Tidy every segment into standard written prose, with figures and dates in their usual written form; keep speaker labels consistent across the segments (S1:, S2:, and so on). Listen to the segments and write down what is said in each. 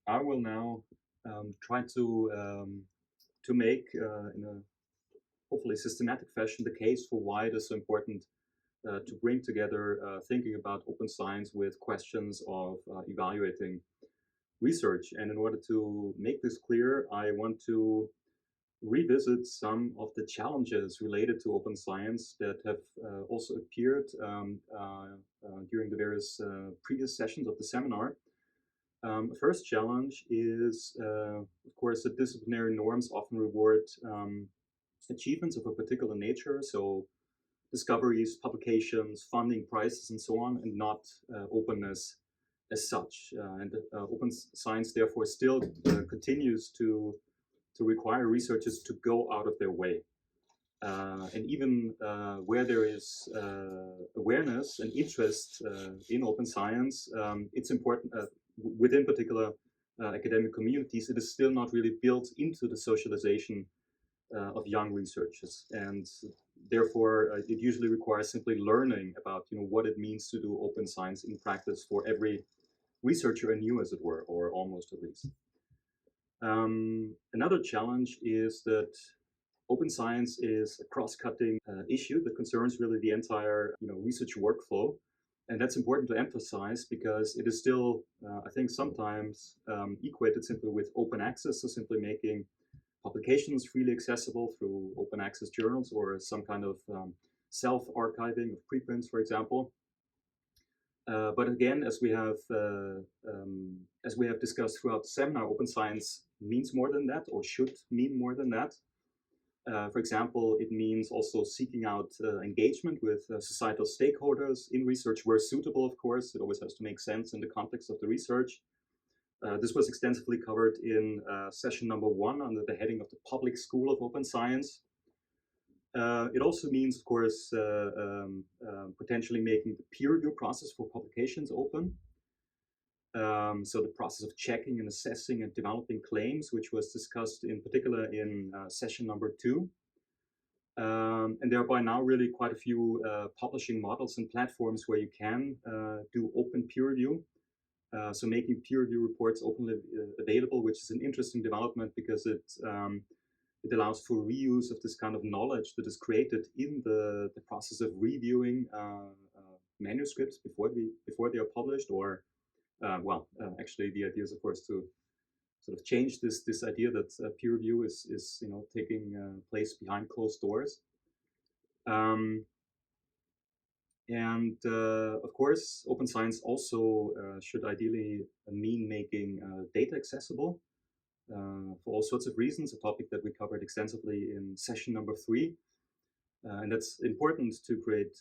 S1: I will now try to make in a hopefully systematic fashion the case for why it is so important to bring together thinking about open science with questions of evaluating research. And in order to make this clear, I want to revisit some of the challenges related to open science that have also appeared during the various previous sessions of the seminar. First challenge is, of course, that disciplinary norms often reward achievements of a particular nature, so discoveries, publications, funding, prices, and so on, and not openness as such. Open science, therefore, still continues to require researchers to go out of their way. And even where there is awareness and interest in open science, it's important within particular academic communities, it is still not really built into the socialization of young researchers. And therefore, it usually requires simply learning about what it means to do open science in practice for every researcher anew, as it were, or almost at least. Another challenge is that open science is a cross-cutting issue that concerns really the entire research workflow. And that's important to emphasize because it is still, I think, sometimes equated simply with open access, so simply making publications freely accessible through open access journals or some kind of self-archiving of preprints, for example. But again, as we have discussed throughout the seminar, open science means more than that, or should mean more than that. For example, it means also seeking out engagement with societal stakeholders in research where suitable, of course. It always has to make sense in the context of the research. This was extensively covered in session number 1 under the heading of the Public School of Open Science. It also means, of course, potentially making the peer review process for publications open. So the process of checking and assessing and developing claims, which was discussed in particular in session number 2. And there are by now really quite a few publishing models and platforms where you can do open peer review. So making peer review reports openly available, which is an interesting development because it allows for reuse of this kind of knowledge that is created in the process of reviewing manuscripts before they are published, or actually the idea is, of course, to sort of change this idea that peer review is taking place behind closed doors. Of course, open science also should ideally mean making data accessible for all sorts of reasons, a topic that we covered extensively in session number 3. And that's important to create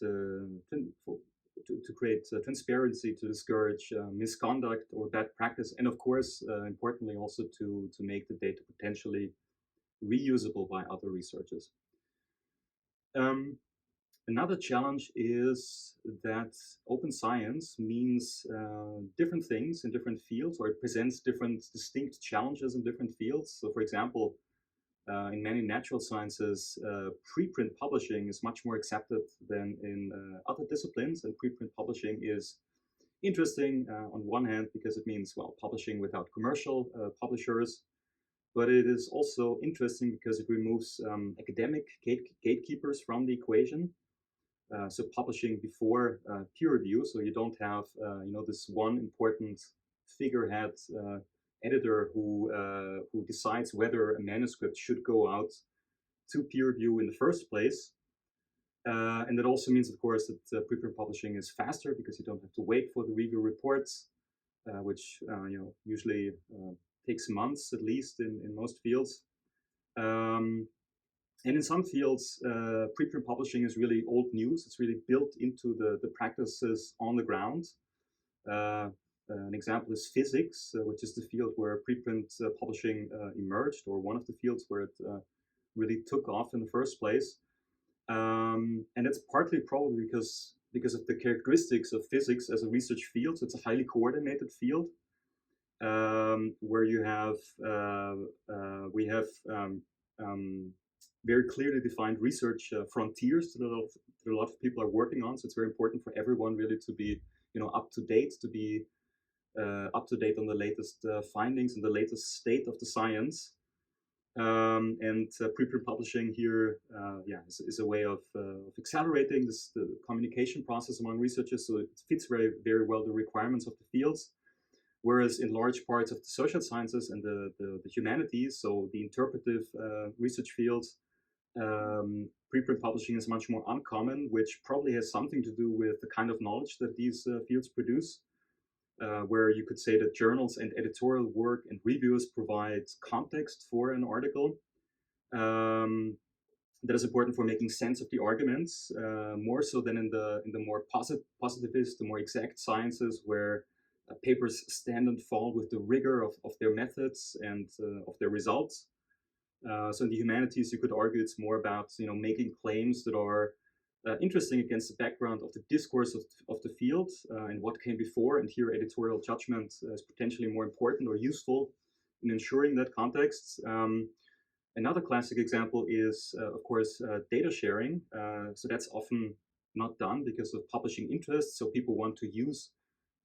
S1: transparency, to discourage misconduct or bad practice, and of course, importantly, also to make the data potentially reusable by other researchers. Another challenge is that open science means different things in different fields, or it presents different distinct challenges in different fields. So for example, in many natural sciences, preprint publishing is much more accepted than in other disciplines, and preprint publishing is interesting on one hand because it means, well, publishing without commercial publishers, but it is also interesting because it removes academic gatekeepers from the equation. So publishing before peer review, so you don't have this one important figurehead editor who decides whether a manuscript should go out to peer review in the first place. And that also means, of course, that preprint publishing is faster because you don't have to wait for the review reports, which usually takes months at least in most fields. And in some fields, preprint publishing is really old news. It's really built into the practices on the ground. An example is physics, which is the field where preprint publishing emerged, or one of the fields where it really took off in the first place. And that's partly probably because of the characteristics of physics as a research field. So it's a highly coordinated field where you have we have very clearly defined research frontiers that a lot of people are working on. So it's very important for everyone really to be up to date, to be up to date on the latest findings and the latest state of the science. And preprint publishing here, is a way of accelerating the communication process among researchers. So it fits very well the requirements of the fields. Whereas in large parts of the social sciences and the humanities, so the interpretive research fields, preprint publishing is much more uncommon, which probably has something to do with the kind of knowledge that these fields produce. Where you could say that journals and editorial work and reviews provide context for an article that is important for making sense of the arguments, more so than in the more positivist, the more exact sciences, where papers stand and fall with the rigor of their methods and of their results. So in the humanities, you could argue it's more about making claims that are interesting against the background of the discourse of the field and what came before. And here, editorial judgment is potentially more important or useful in ensuring that context. Another classic example is, of course, data sharing. So that's often not done because of publishing interests. So people want to use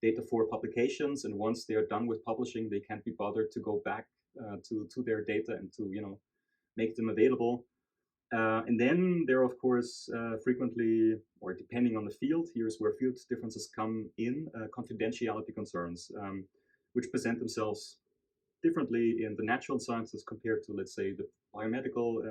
S1: data for publications, and once they are done with publishing, they can't be bothered to go back to their data and to make them available. And then there are, of course, frequently, or depending on the field, here's where field differences come in, confidentiality concerns, which present themselves differently in the natural sciences compared to, let's say, the biomedical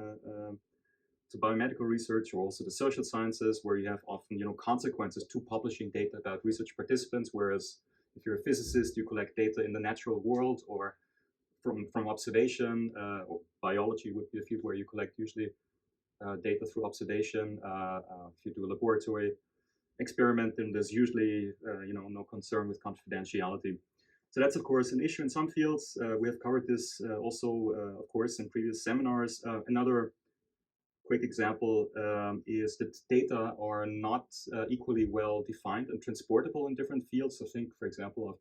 S1: research, or also the social sciences, where you have often consequences to publishing data about research participants. Whereas if you're a physicist, you collect data in the natural world or from observation, or biology would be a field where you collect usually data through observation. If you do a laboratory experiment, then there's usually no concern with confidentiality. So that's, of course, an issue in some fields. We have covered this also, of course, in previous seminars. Another quick example is that data are not equally well defined and transportable in different fields. So think, for example, of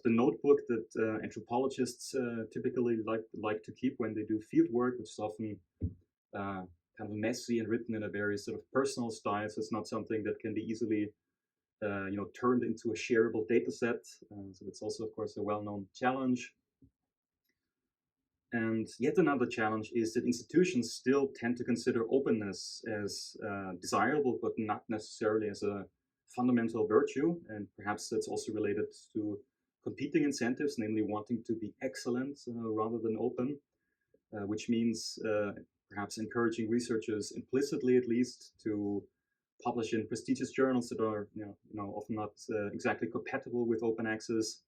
S1: the notebook that anthropologists typically like to keep when they do field work, which is often kind of messy and written in a very sort of personal style. So it's not something that can be easily turned into a shareable data set. So it's also, of course, a well-known challenge. And yet another challenge is that institutions still tend to consider openness as desirable, but not necessarily as a fundamental virtue. And perhaps that's also related to competing incentives, namely wanting to be excellent rather than open, which means perhaps encouraging researchers implicitly, at least, to publish in prestigious journals that are often not exactly compatible with open access.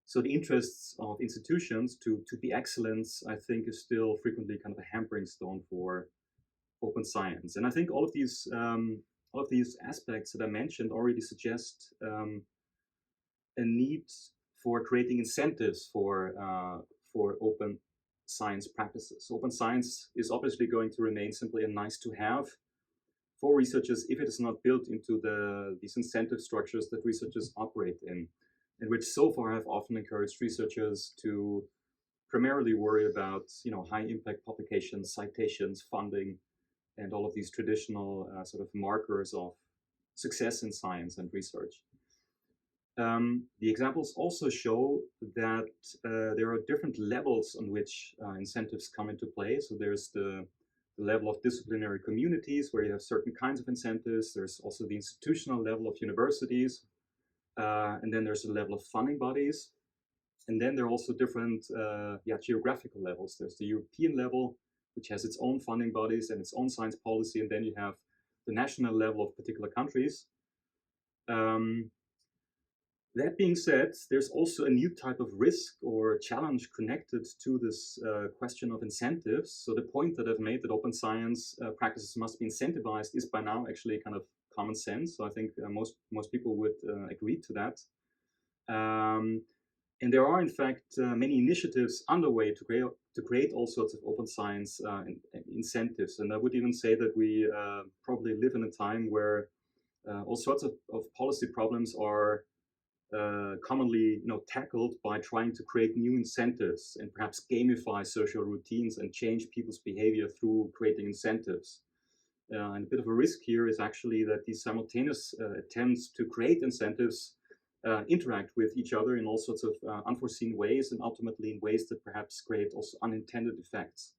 S1: So the interests of institutions to be excellent, I think, is still frequently kind of a hampering stone for open science. And I think all of these aspects that I mentioned already suggest a need for creating incentives for open science practices. Open science is obviously going to remain simply a nice to have for researchers if it is not built into these incentive structures that researchers operate in, and which so far have often encouraged researchers to primarily worry about high impact publications, citations, funding, and all of these traditional sort of markers of success in science and research. The examples also show that there are different levels on which incentives come into play. So there's the level of disciplinary communities where you have certain kinds of incentives. There's also the institutional level of universities. And then there's the level of funding bodies. And then there are also different geographical levels. There's the European level, which has its own funding bodies and its own science policy. And then you have the national level of particular countries. That being said, there's also a new type of risk or challenge connected to this question of incentives. So the point that I've made that open science practices must be incentivized is by now actually kind of common sense. So I think most people would agree to that. And there are, in fact, many initiatives underway to create all sorts of open science incentives. And I would even say that we probably live in a time where all sorts of policy problems are commonly tackled by trying to create new incentives and perhaps gamify social routines and change people's behavior through creating incentives. And a bit of a risk here is actually that these simultaneous attempts to create incentives interact with each other in all sorts of unforeseen ways, and ultimately in ways that perhaps create also unintended effects.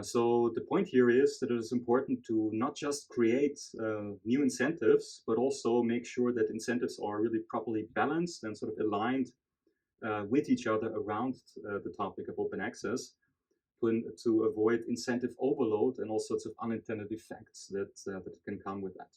S1: So the point here is that it is important to not just create new incentives, but also make sure that incentives are really properly balanced and sort of aligned with each other around the topic of open access to avoid incentive overload and all sorts of unintended effects that can come with that.